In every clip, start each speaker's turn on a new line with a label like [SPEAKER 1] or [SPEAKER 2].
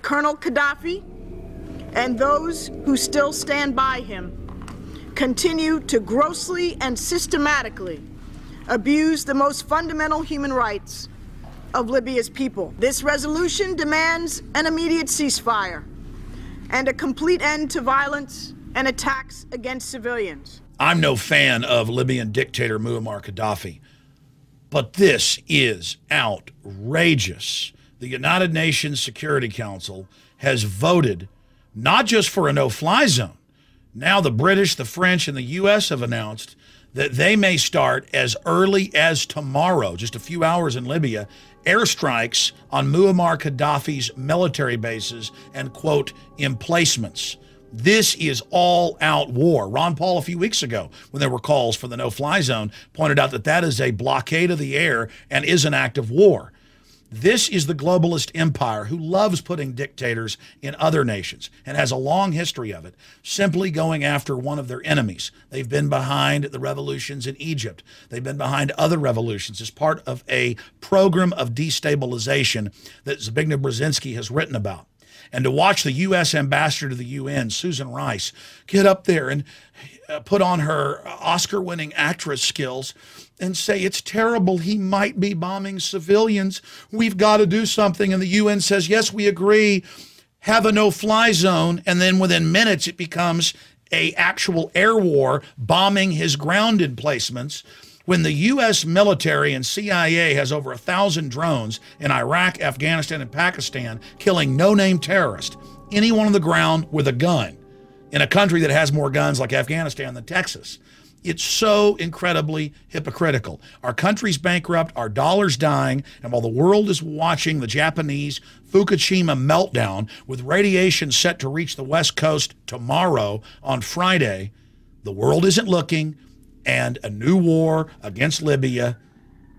[SPEAKER 1] Colonel Gaddafi and those who still stand by him continue to grossly and systematically abuse the most fundamental human rights of Libya's people. This resolution demands an immediate ceasefire and a complete end to violence and attacks against civilians.
[SPEAKER 2] I'm no fan of Libyan dictator Muammar Gaddafi, but this is outrageous. The United Nations Security Council has voted not just for a no-fly zone. Now the British, the French, and the U.S. have announced that they may start as early as tomorrow, just a few hours in Libya, airstrikes on Muammar Gaddafi's military bases and, quote, emplacements. This is all-out war. Ron Paul, a few weeks ago, when there were calls for the no-fly zone, pointed out that that is a blockade of the air and is an act of war. This is the globalist empire who loves putting dictators in other nations and has a long history of it, simply going after one of their enemies. They've been behind the revolutions in Egypt. They've been behind other revolutions as part of a program of destabilization that Zbigniew Brzezinski has written about. And to watch the U.S. ambassador to the UN, Susan Rice, get up there and put on her Oscar-winning actress skills and say, it's terrible, he might be bombing civilians, we've got to do something. And the UN says, yes, we agree, have a no-fly zone. And then within minutes, it becomes an actual air war, bombing his ground emplacements. When the U.S. military and CIA has over 1,000 drones in Iraq, Afghanistan, and Pakistan, killing no-name terrorists, anyone on the ground with a gun, in a country that has more guns like Afghanistan than Texas. It's so incredibly hypocritical. Our country's bankrupt, our dollar's dying, and while the world is watching the Japanese Fukushima meltdown with radiation set to reach the West Coast tomorrow on Friday, the world isn't looking, and a new war against Libya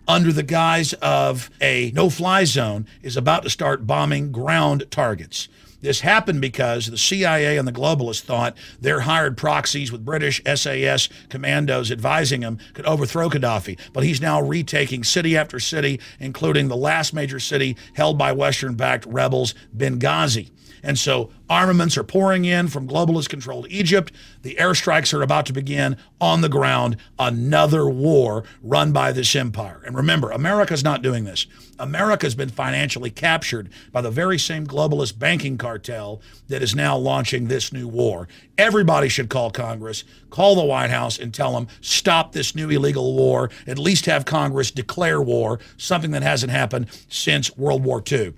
[SPEAKER 2] under the guise of a no-fly zone is about to start bombing ground targets. This happened because the CIA and the globalists thought their hired proxies with British SAS commandos advising them could overthrow Gaddafi. But he's now retaking city after city, including the last major city held by Western-backed rebels, Benghazi. And so armaments are pouring in from globalist-controlled Egypt. The airstrikes are about to begin on the ground, another war run by this empire. And remember, America's not doing this. America's been financially captured by the very same globalist banking cartel that is now launching this new war. Everybody should call Congress, call the White House, and tell them, stop this new illegal war, at least have Congress declare war, something that hasn't happened since World War II.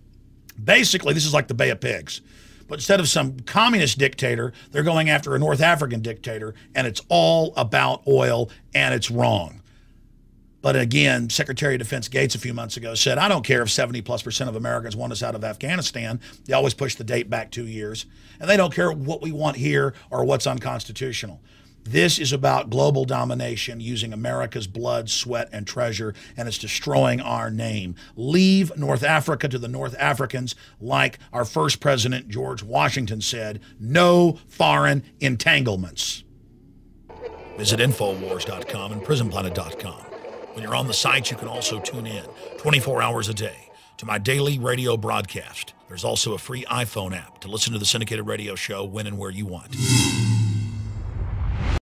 [SPEAKER 2] Basically, this is like the Bay of Pigs. But instead of some communist dictator, they're going after a North African dictator, and it's all about oil, and it's wrong. But again, Secretary of Defense Gates a few months ago said, I don't care if 70+% of Americans want us out of Afghanistan. They always push the date back 2 years. And they don't care what we want here or what's unconstitutional. This is about global domination using America's blood, sweat, and treasure, and it's destroying our name. Leave North Africa to the North Africans, like our first president, George Washington, said, no foreign entanglements. Visit Infowars.com and PrisonPlanet.com. When you're on the site, you can also tune in 24 hours a day to my daily radio broadcast. There's also a free iPhone app to listen to the syndicated radio show when and where you want.